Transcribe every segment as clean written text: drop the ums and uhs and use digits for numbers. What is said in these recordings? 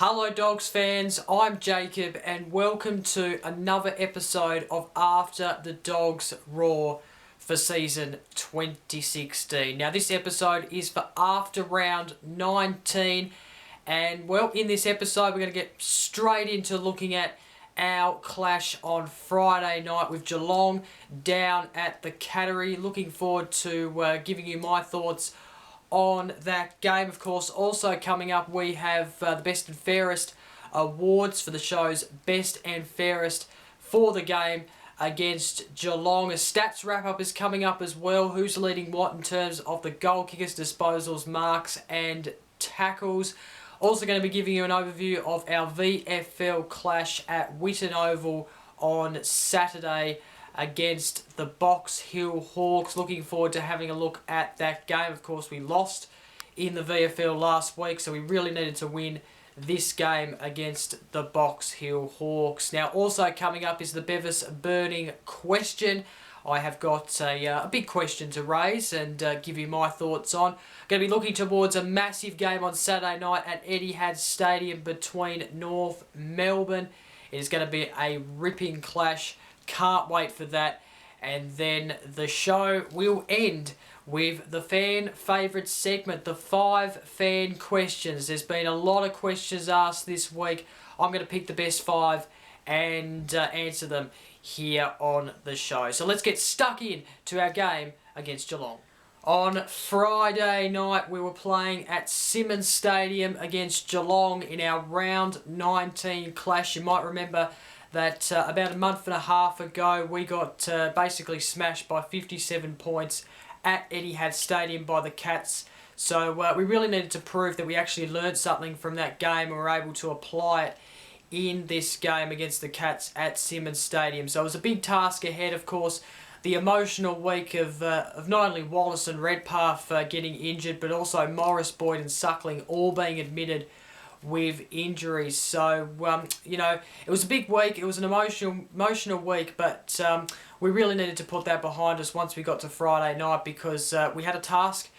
Hello Dogs fans, I'm Jacob and welcome to another episode of After the Dogs Roar for season 2016. Now this episode is for after round 19 and well, in this episode we're going to get straight into looking at our clash on Friday night with Geelong down at the Cattery. Looking forward to giving you my thoughts on that game. Of course, also coming up we have the Best and Fairest awards for the show's Best and Fairest for the game against Geelong. A stats wrap-up is coming up as well. Who's leading what in terms of the goal kickers, disposals, marks and tackles. Also going to be giving you an overview of our VFL clash at Whitten Oval on Saturday against the Box Hill Hawks. Looking forward to having a look at that game. Of course, we lost in the VFL last week, so we really needed to win this game against the Box Hill Hawks. Now, also coming up is the Bevis burning question. I have got a big question to raise and give you my thoughts on. Going to be looking towards a massive game on Saturday night at Etihad Stadium between North Melbourne. It is going to be a ripping clash. Can't wait for that. And then the show will end with the fan favourite segment, the 5 fan questions. There's been a lot of questions asked this week. I'm going to pick the best 5 and answer them here on the show. So let's get stuck in to our game against Geelong. On Friday night, we were playing at Simmons Stadium against Geelong in our round 19 clash. You might remember that about a month and a half ago, we got basically smashed by 57 points at Etihad Stadium by the Cats. So we really needed to prove that we actually learned something from that game and were able to apply it in this game against the Cats at Simmons Stadium. So it was a big task ahead, of course. The emotional week of not only Wallace and Redpath getting injured, but also Morris, Boyd and Suckling all being admitted with injuries. So, you know, it was a big week. It was an emotional week, but we really needed to put that behind us once we got to Friday night because we had a task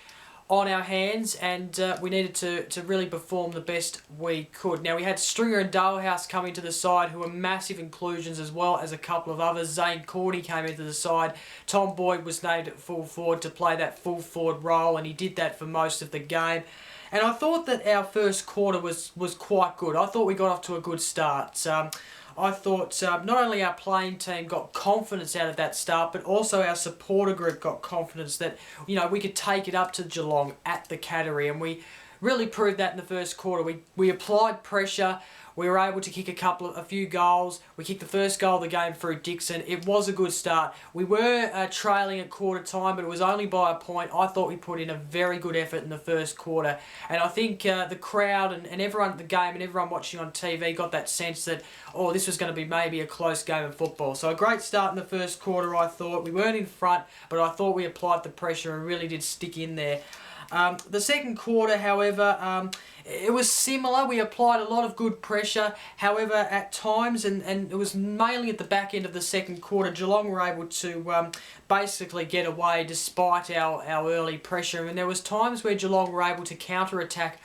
on our hands and we needed to really perform the best we could. Now, we had Stringer and Dalehouse coming to the side who were massive inclusions as well as a couple of others. Zane Cordy came into the side. Tom Boyd was named at full forward to play that full forward role and he did that for most of the game. And I thought that our first quarter was quite good. I thought we got off to a good start. I thought not only our playing team got confidence out of that start, but also our supporter group got confidence that, you know, we could take it up to Geelong at the Cattery, and we really proved that in the first quarter. We applied pressure. We were able to kick a few goals. We kicked the first goal of the game through Dixon. It was a good start. We were trailing at quarter time, but it was only by a point. I thought we put in a very good effort in the first quarter. And I think the crowd and everyone at the game and everyone watching on TV got that sense that, oh, this was going to be maybe a close game of football. So a great start in the first quarter, I thought. We weren't in front, but I thought we applied the pressure and really did stick in there. The second quarter, however, it was similar. We applied a lot of good pressure. However, at times, and it was mainly at the back end of the second quarter, Geelong were able to basically get away despite our early pressure. And there was times where Geelong were able to counter-attack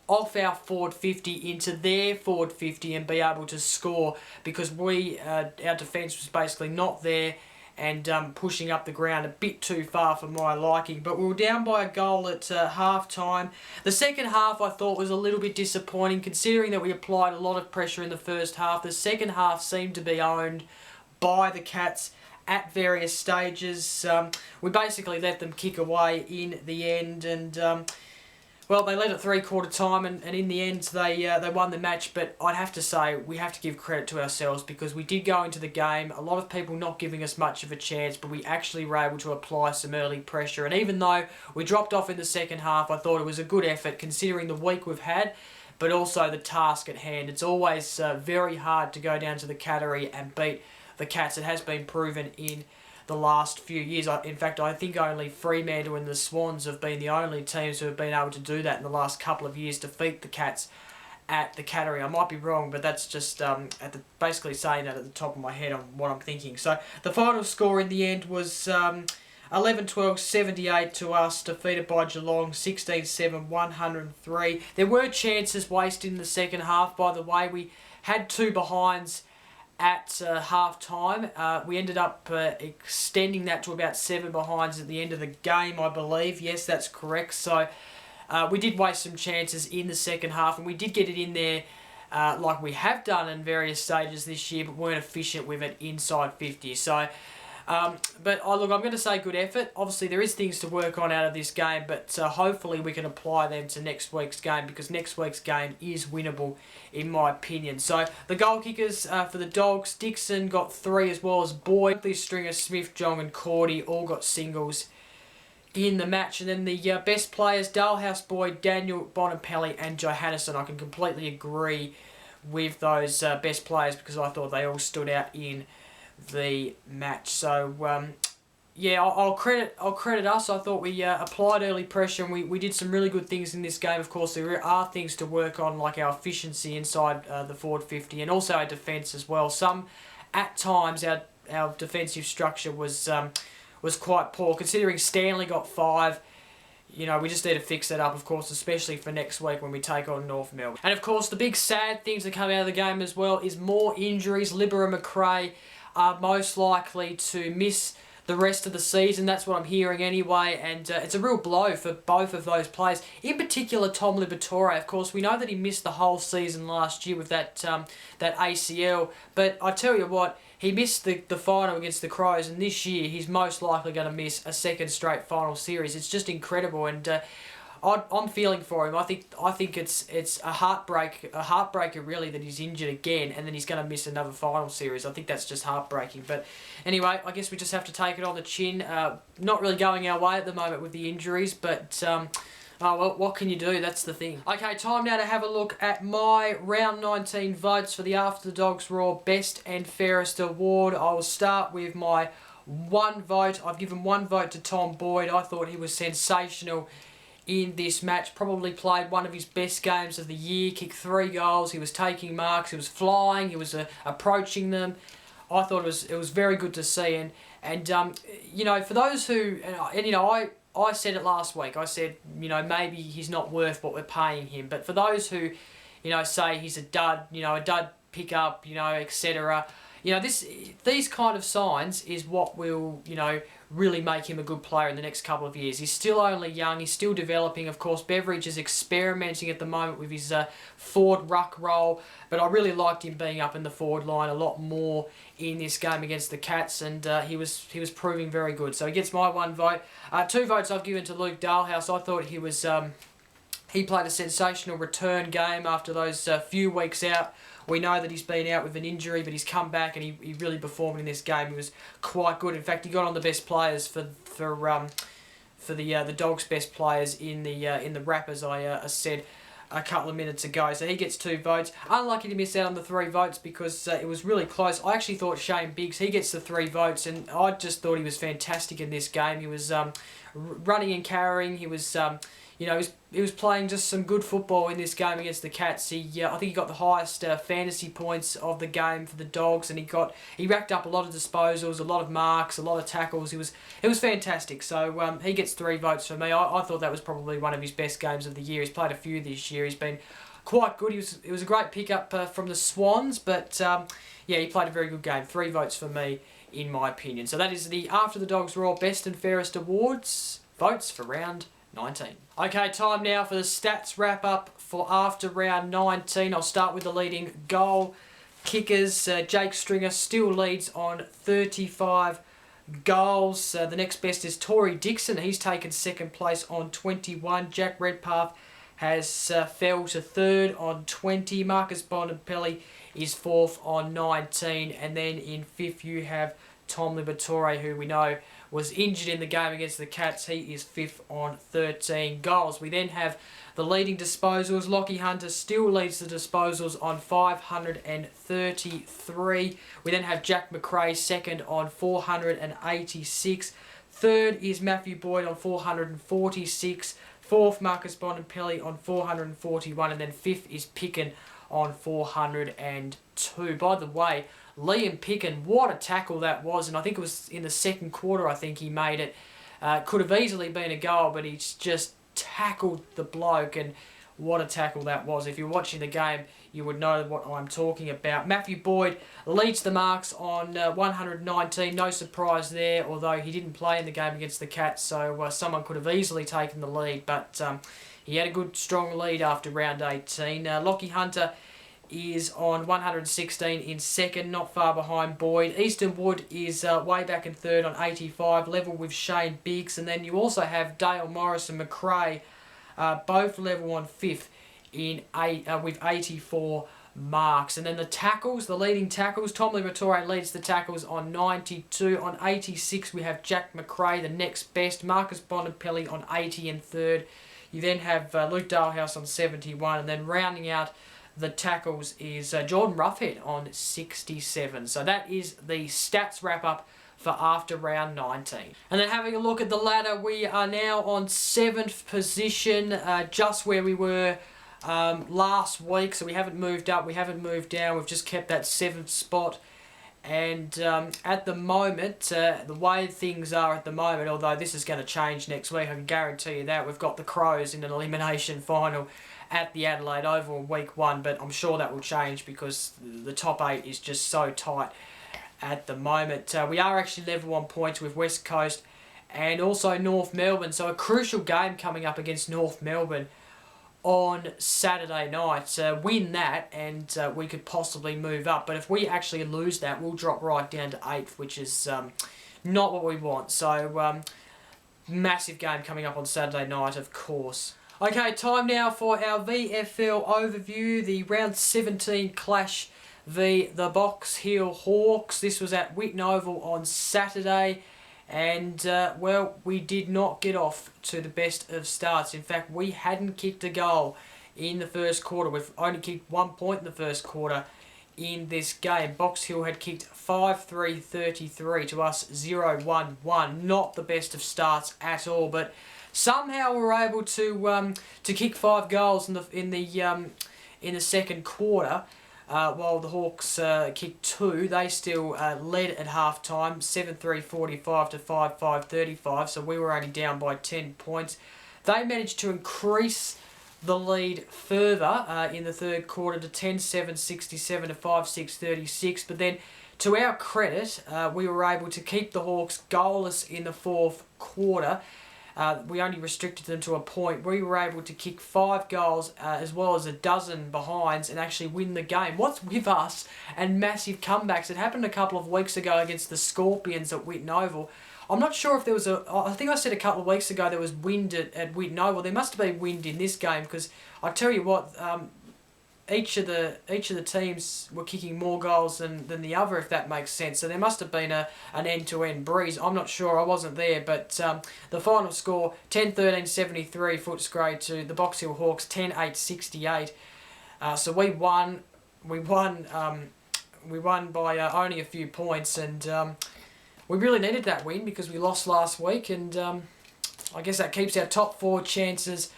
off our forward 50 into their forward 50 and be able to score because our defence was basically not there and pushing up the ground a bit too far for my liking. But we were down by a goal at half-time. The second half I thought was a little bit disappointing considering that we applied a lot of pressure in the first half. The second half seemed to be owned by the Cats at various stages. We basically let them kick away in the end and well, they led at three-quarter time and in the end they won the match, but I'd have to say we have to give credit to ourselves because we did go into the game, a lot of people not giving us much of a chance, but we actually were able to apply some early pressure. And even though we dropped off in the second half, I thought it was a good effort considering the week we've had, but also the task at hand. It's always very hard to go down to the Cattery and beat the Cats. It has been proven in the last few years. In fact, I think only Fremantle and the Swans have been the only teams who have been able to do that in the last couple of years, defeat the Cats at the Cattery. I might be wrong, but that's just basically saying that at the top of my head on what I'm thinking. So the final score in the end was 11-12, 78 to us, defeated by Geelong, 16-7, 103. There were chances wasted in the second half, by the way. We had 2 behinds at half-time. We ended up extending that to about 7 behinds at the end of the game, I believe. Yes, that's correct. So we did waste some chances in the second half, and we did get it in there like we have done in various stages this year, but weren't efficient with it inside 50. So, look, I'm going to say good effort. Obviously, there is things to work on out of this game, but hopefully we can apply them to next week's game, because next week's game is winnable, in my opinion. So, the goal kickers for the Dogs, Dixon got 3 as well as Boyd. Stringer, Smith, Jong and Cordy all got singles in the match. And then the best players, Dalhouse, Boyd, Daniel, Bonapelli and Johannesson. I can completely agree with those best players, because I thought they all stood out in the match. So yeah, I'll credit us. I thought we applied early pressure, and we did some really good things in this game. Of course, there are things to work on, like our efficiency inside the forward 50, and also our defence as well. At times our defensive structure was quite poor, considering Stanley got 5. You know, we just need to fix that up, of course, especially for next week when we take on North Melbourne. And of course, the big sad things that come out of the game as well is more injuries. Libba and McRae are most likely to miss the rest of the season. That's what I'm hearing anyway, and it's a real blow for both of those players. In particular, Tom Liberatore. Of course, we know that he missed the whole season last year with that ACL, but I tell you what, he missed the final against the Crows, and this year he's most likely going to miss a second straight final series. It's just incredible, and I'm feeling for him. I think it's a heartbreaker really, that he's injured again, and then he's going to miss another final series. I think that's just heartbreaking. But anyway, I guess we just have to take it on the chin. Not really going our way at the moment with the injuries, but well, what can you do? That's the thing. Okay, time now to have a look at my round 19 votes for the After the Dogs Raw Best and Fairest Award. I will start with my 1 vote. I've given 1 vote to Tom Boyd. I thought he was sensational in this match. Probably played one of his best games of the year. Kicked 3 goals. He was taking marks. He was flying. He was approaching them. I thought it was very good to see. And you know, for those who and you know, I said it last week. I said, you know, maybe he's not worth what we're paying him. But for those who, you know, say he's a dud, you know, a dud pickup, you know, etc. You know, these kind of signs is what will, you know, really make him a good player in the next couple of years. He's still only young. He's still developing. Of course, Beveridge is experimenting at the moment with his forward ruck role, but I really liked him being up in the forward line a lot more in this game against the Cats, and he was proving very good. So he gets my 1 vote. 2 votes I've given to Luke Dalhouse. I thought he was he played a sensational return game after those few weeks out. We know that he's been out with an injury, but he's come back and he really performed in this game. He was quite good. In fact, he got on the best players for the Dogs' best players in the wrap, as I said a couple of minutes ago. So he gets 2 votes. Unlucky to miss out on the 3 votes because it was really close. I actually thought Shane Biggs, he gets the 3 votes, and I just thought he was fantastic in this game. He was running and carrying. He was you know, he was playing just some good football in this game against the Cats. I think he got the highest fantasy points of the game for the Dogs, and he racked up a lot of disposals, a lot of marks, a lot of tackles. It was fantastic. So he gets 3 votes for me. I thought that was probably one of his best games of the year. He's played a few this year. He's been quite good. It was a great pickup from the Swans, but yeah, he played a very good game. 3 votes for me, in my opinion. So that is the After the Dogs Raw Best and Fairest Awards votes for round 19. Okay, time now for the stats wrap up for after round 19. I'll start with the leading goal kickers. Jake Stringer still leads on 35 goals. The next best is Tory Dixon. He's taken 2nd place on 21. Jack Redpath has fell to 3rd on 20. Marcus Bonapelli is 4th on 19. And then in 5th you have Tom Liberatore, who we know was injured in the game against the Cats. He is 5th on 13 goals. We then have the leading disposals. Lockie Hunter still leads the disposals on 533. We then have Jack McRae 2nd on 486. 3rd is Matthew Boyd on 446. 4th, Marcus Bonapelli on 441. And then 5th is Picken on 402. By the way, Liam Picken, what a tackle that was, and I think it was in the 2nd quarter, I think he made it. Could have easily been a goal, but he's just tackled the bloke, and what a tackle that was. If you're watching the game, you would know what I'm talking about. Matthew Boyd leads the marks on 119. No surprise there, although he didn't play in the game against the Cats, so someone could have easily taken the lead, but he had a good, strong lead after round 18. Lockie Hunter is on 116 in second, not far behind Boyd. Easton Wood is way back in third on 85, level with Shane Biggs. And then you also have Dale Morris and McRae, both level on fifth with 84 marks. And then the tackles, the leading tackles, Tom Liberatore leads the tackles on 92. On 86 we have Jack McRae, the next best. Marcus Bonapelli on 80 in third. You then have Luke Dalehouse on 71, and then rounding out the tackles is Jordan Roughhead on 67. So that is the stats wrap-up for after round 19. And then having a look at the ladder, we are now on 7th position, just where we were last week. So we haven't moved up, we haven't moved down, we've just kept that 7th spot. And at the moment, the way things are at the moment, although this is going to change next week, I can guarantee you that, we've got the Crows in an elimination final at the Adelaide Oval in week 1, but I'm sure that will change because the top 8 is just so tight at the moment. We are actually level on points with West Coast and also North Melbourne, so a crucial game coming up against North Melbourne on Saturday night. Win that and we could possibly move up, but if we actually lose that, we'll drop right down to 8th, which is not what we want. So massive game coming up on Saturday night, of course. Okay, time now for our VFL overview. The round 17 clash v the Box Hill Hawks. This was at Whitten Oval on Saturday, and well, we did not get off to the best of starts. In fact, we hadn't kicked a goal in the first quarter. We've only kicked 1 point in the first quarter in this game. Box Hill had kicked 5-3-33 to us 0-1-1. Not the best of starts at all, but somehow we were able to kick 5 goals in the second quarter. While the Hawks kicked 2, they still led at half time, 7-3-45 to 5-5-35, so we were only down by 10 points. They managed to increase the lead further in the third quarter to 10-7-67 to 5-6-36, but then to our credit, we were able to keep the Hawks goalless in the fourth quarter. We only restricted them to a point. We were able to kick 5 goals as well as a dozen behinds and actually win the game. What's with us and massive comebacks? It happened a couple of weeks ago against the Scorpions at Whitten Oval. I'm not sure if there was I think I said a couple of weeks ago there was wind at Whitten Oval. There must have been wind in this game because I tell you what, each of the teams were kicking more goals than the other, if that makes sense. So there must have been an end-to-end breeze. I'm not sure, I wasn't there, but the final score 10-13-73 Footscray to the Box Hill Hawks 10-8-68. So we won by only a few points, and we really needed that win because we lost last week, and I guess that keeps our top 4 chances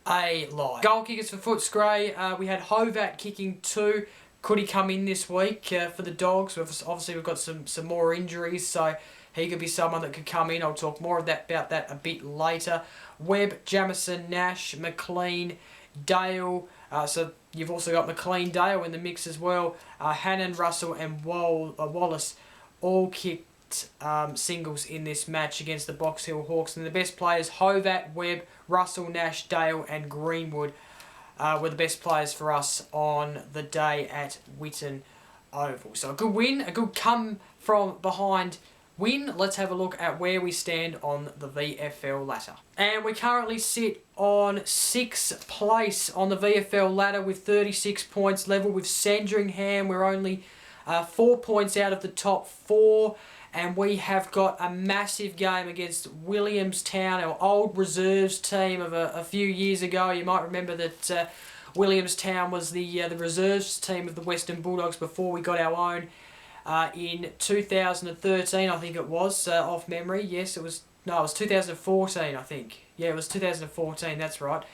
alive. Goal kickers for Footscray, we had Hovat kicking 2. Could he come in this week for the Dogs? Obviously we've got some more injuries, so he could be someone that could come in. I'll talk more about that a bit later. Webb, Jamison, Nash, McLean, Dale. So you've also got McLean, Dale in the mix as well. Hannon, Russell and Wallace all kicked singles in this match against the Box Hill Hawks, and the best players Hovat, Webb, Russell, Nash, Dale and Greenwood were the best players for us on the day at Whitten Oval. So a good win, a good come from behind win. Let's have a look at where we stand on the VFL ladder. And we currently sit on 6th place on the VFL ladder with 36 points, level with Sandringham. We're only 4 points out of the top 4. And we have got a massive game against Williamstown, our old reserves team of a few years ago. You might remember that Williamstown was the reserves team of the Western Bulldogs before we got our own in 2013, I think it was, off memory. Yes, it was 2014, I think. Yeah, it was 2014, that's right.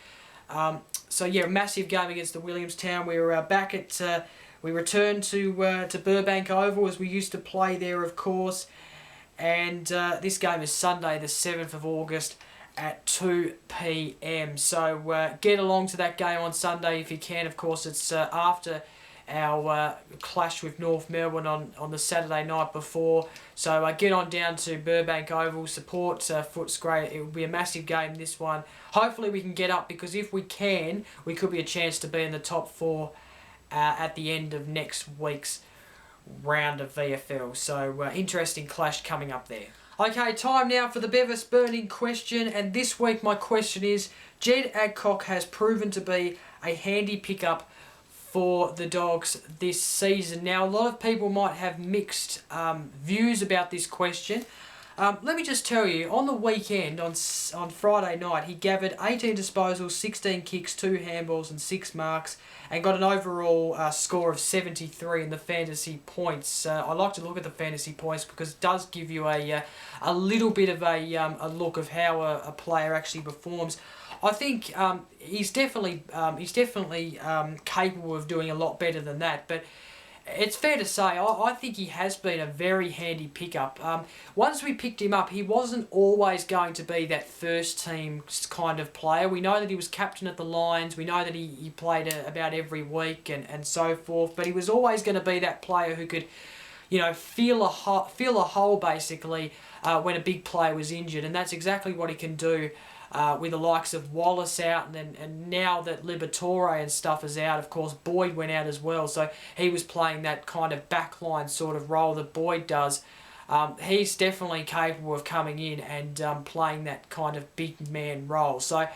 So yeah, massive game against the Williamstown. We were back at... We returned to Burbank Oval as we used to play there, of course, and this game is Sunday the 7th of August at 2 p.m. So get along to that game on Sunday if you can. Of course, it's after our clash with North Melbourne on the Saturday night before. So get on down to Burbank Oval, support Footscray. It will be a massive game, this one. Hopefully we can get up, because if we can, we could be a chance to be in the top 4 at the end of next week's round of VFL. So interesting clash coming up there. Okay, time now for the Bevis burning question, and this week my question is, Jed Adcock has proven to be a handy pickup for the Dogs this season. Now, a lot of people might have mixed views about this question. Let me just tell you, on the weekend, on Friday night, he gathered 18 disposals, 16 kicks, 2 handballs and 6 marks, and got an overall score of 73 in the fantasy points. I like to look at the fantasy points because it does give you a little bit of a look of how a player actually performs. I think he's definitely capable of doing a lot better than that, but it's fair to say I think he has been a very handy pickup. Once we picked him up, he wasn't always going to be that first team kind of player. We know that he was captain at the Lions. We know that he played about every week and so forth, but he was always going to be that player who could, feel a hole basically when a big player was injured, and that's exactly what he can do. With the likes of Wallace out, and now that Liberatore and stuff is out, of course Boyd went out as well, so he was playing that kind of backline sort of role that Boyd does. He's definitely capable of coming in and playing that kind of big man role. So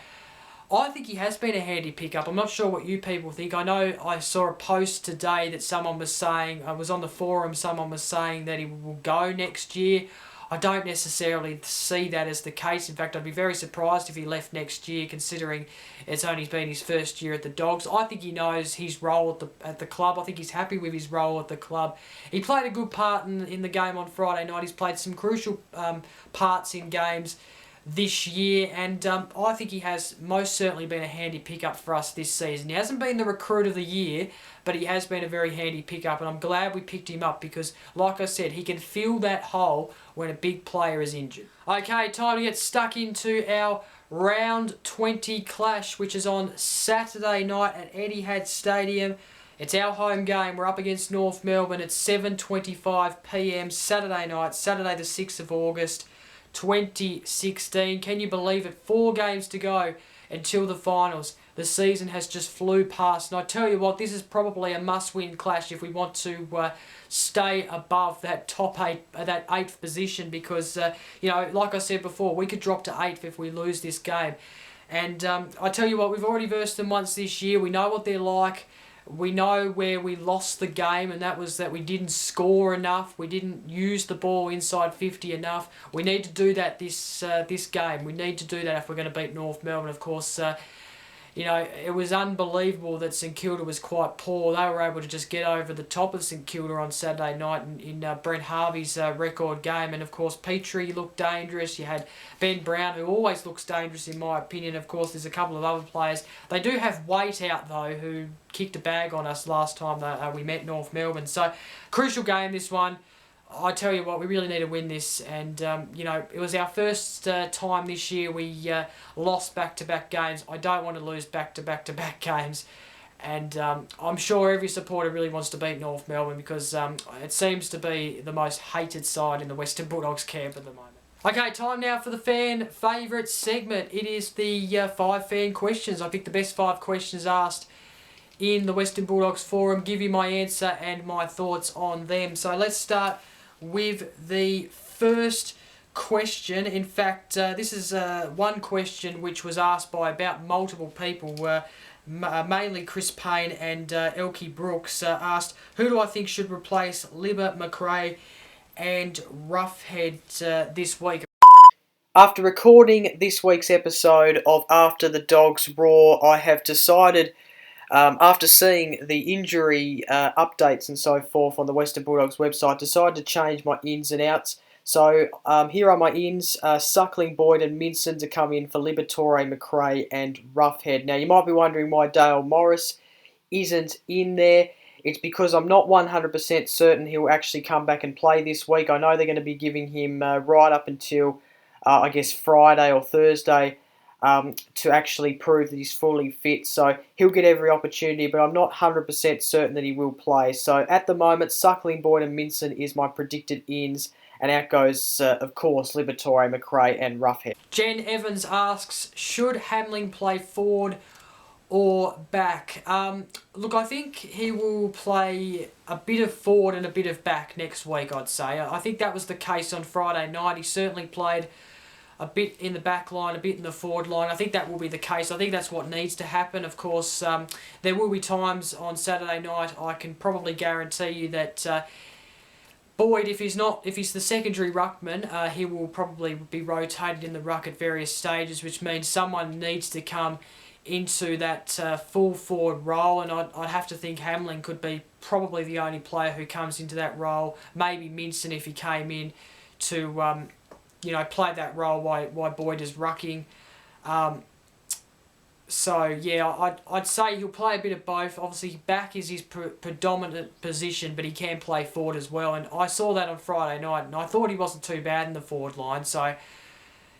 I think he has been a handy pickup. I'm not sure what you people think. I know I saw a post today that someone was saying, I was on the forum, someone was saying that he will go next year. I don't necessarily see that as the case. In fact, I'd be very surprised if he left next year, considering it's only been his first year at the Dogs. I think he knows his role at the club. I think he's happy with his role at the club. He played a good part in the game on Friday night. He's played some crucial parts in games this year, and I think he has most certainly been a handy pickup for us this season. He hasn't been the recruit of the year, but he has been a very handy pickup, and I'm glad we picked him up because, like I said, he can fill that hole when a big player is injured. Okay, time to get stuck into our round 20 clash, which is on Saturday night at Etihad Stadium. It's our home game. We're up against North Melbourne at 7:25 p.m. Saturday night, Saturday the 6th of August. 2016. Can you believe it? 4 games to go until the finals. The season has just flew past, and I tell you what, this is probably a must-win clash if we want to stay above that top 8, that 8th position, because like I said before, we could drop to 8th if we lose this game. And I tell you what, we've already versed them once this year. We know what they're like. We know where we lost the game, and that was that we didn't score enough. We didn't use the ball inside 50 enough. We need to do that this game. We need to do that if we're going to beat North Melbourne. Of course, it was unbelievable that St Kilda was quite poor. They were able to just get over the top of St Kilda on Saturday night in Brent Harvey's record game. And of course, Petrie looked dangerous. You had Ben Brown, who always looks dangerous in my opinion. Of course, there's a couple of other players. They do have Waite out though, who kicked a bag on us last time we met North Melbourne. So, crucial game this one. I tell you what, we really need to win this, and it was our first time this year we lost back-to-back games. I don't want to lose back-to-back games, and I'm sure every supporter really wants to beat North Melbourne because it seems to be the most hated side in the Western Bulldogs camp at the moment. Okay, time now for the fan favourite segment. It is the 5 fan questions. I picked the best 5 questions asked in the Western Bulldogs forum, give you my answer and my thoughts on them. So let's start with the first question. In fact, this is one question which was asked by about multiple people, mainly Chris Payne and Elkie Brooks, asked, who do I think should replace Libba, McRae and Roughhead this week? After recording this week's episode of After the Dogs Roar, I have decided, after seeing the injury updates and so forth on the Western Bulldogs website, decided to change my ins and outs. So here are my ins. Suckling, Boyd and Minson to come in for Liberatore, McRae and Roughhead. Now you might be wondering why Dale Morris isn't in there. it's because I'm not 100% certain he'll actually come back and play this week. I know they're going to be giving him right up until, I guess, Friday or Thursday to actually prove that he's fully fit. So he'll get every opportunity, but I'm not 100% certain that he will play. So at the moment, Suckling, Boyd and Minson is my predicted ins. And out goes, of course, Liberatore, McRae and Roughhead. Jen Evans asks, should Hamling play forward or back? Look, I think he will play a bit of forward and a bit of back next week, I'd say. I think that was the case on Friday night. He certainly played a bit in the back line, a bit in the forward line. I think that will be the case. I think that's what needs to happen. Of course, there will be times on Saturday night, I can probably guarantee you that Boyd, if he's the secondary ruckman, he will probably be rotated in the ruck at various stages, which means someone needs to come into that full forward role, and I'd have to think Hamling could be probably the only player who comes into that role. Maybe Minson if he came in to play that role while Boyd is rucking. So yeah, I'd say he'll play a bit of both. Obviously, back is his predominant position, but he can play forward as well. And I saw that on Friday night, and I thought he wasn't too bad in the forward line. So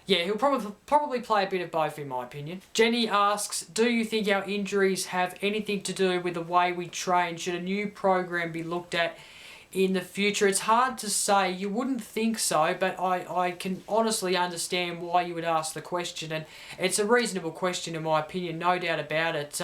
yeah, he'll probably play a bit of both, in my opinion. Jenny asks, do you think our injuries have anything to do with the way we train? Should a new program be looked at in the future? It's hard to say. You wouldn't think so, but I can honestly understand why you would ask the question, and it's a reasonable question in my opinion, no doubt about it.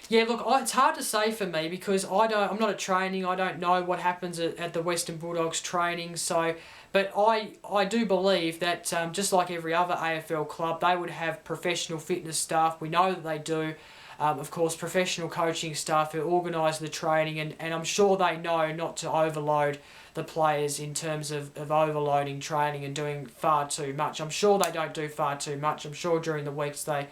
Yeah, look, it's hard to say for me because I'm not at training. I don't know what happens at the Western Bulldogs training. So, but I do believe that just like every other AFL club, they would have professional fitness staff. We know that they do. Of course, professional coaching staff who organise the training, and I'm sure they know not to overload the players in terms of overloading training and doing far too much. I'm sure they don't do far too much. I'm sure during the weeks they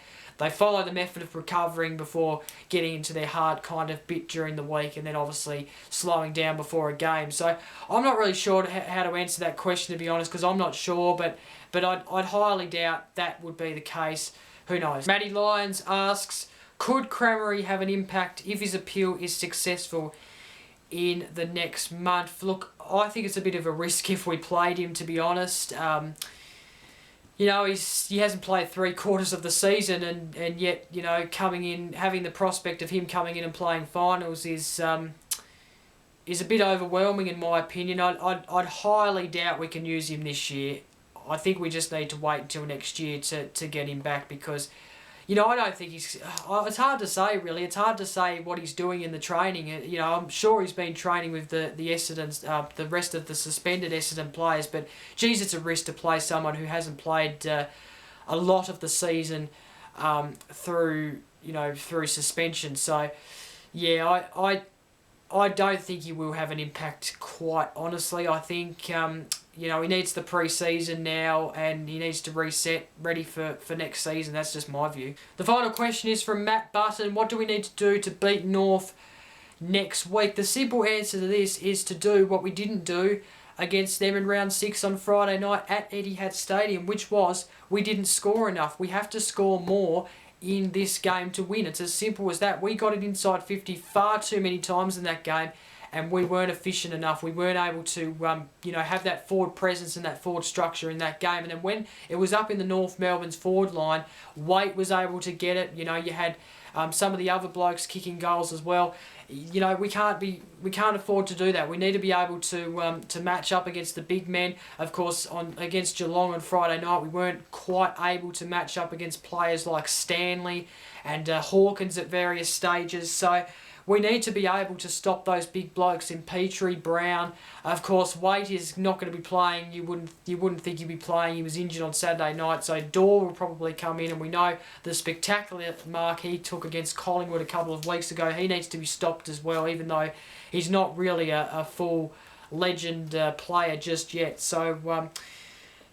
follow the method of recovering before getting into their hard kind of bit during the week, and then obviously slowing down before a game. So I'm not really sure how to answer that question, to be honest, because I'm not sure, but I'd highly doubt that would be the case. Who knows? Matty Lyons asks, could Cramery have an impact if his appeal is successful in the next month? Look, I think it's a bit of a risk if we played him, to be honest. He hasn't played 3/4 of the season, and yet, coming in, having the prospect of him coming in and playing finals is a bit overwhelming in my opinion. I'd highly doubt we can use him this year. I think we just need to wait until next year to get him back because, I don't think he's... It's hard to say, really. It's hard to say what he's doing in the training. I'm sure he's been training with the Essendon, the rest of the suspended Essendon players, but, geez, it's a risk to play someone who hasn't played a lot of the season through suspension. So, yeah, I don't think he will have an impact, quite honestly. I think... he needs the pre-season now and he needs to reset, ready for next season. That's just my view. The final question is from Matt Button. What do we need to do to beat North next week? The simple answer to this is to do what we didn't do against them in round 6 on Friday night at Etihad Stadium, which was we didn't score enough. We have to score more in this game to win. It's as simple as that. We got it inside 50 far too many times in that game, and we weren't efficient enough. We weren't able to, have that forward presence and that forward structure in that game. And then when it was up in the North Melbourne's forward line, Waite was able to get it. You had some of the other blokes kicking goals as well. We can't afford to do that. We need to be able to match up against the big men. Of course, against Geelong on Friday night, we weren't quite able to match up against players like Stanley and Hawkins at various stages. So we need to be able to stop those big blokes in Petrie, Brown. Of course, Waite is not going to be playing. You wouldn't think he'd be playing. He was injured on Saturday night, so Dorr will probably come in. And we know the spectacular mark he took against Collingwood a couple of weeks ago. He needs to be stopped as well, even though he's not really a full legend player just yet. So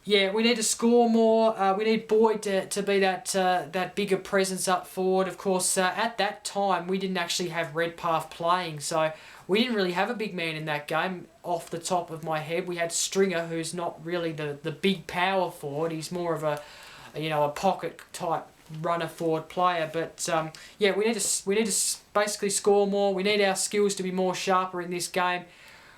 yeah, we need to score more. We need Boyd to be that bigger presence up forward. Of course, at that time, we didn't actually have Redpath playing, so we didn't really have a big man in that game. Off the top of my head, we had Stringer, who's not really the big power forward. He's more of a pocket type runner forward player. But yeah, we need to basically score more. We need our skills to be more sharper in this game.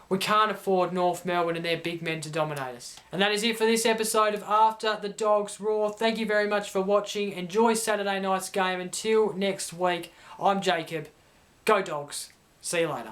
We can't afford North Melbourne and their big men to dominate us. And that is it for this episode of After the Dogs Roar. Thank you very much for watching. Enjoy Saturday night's game. Until next week, I'm Jacob. Go Dogs. See you later.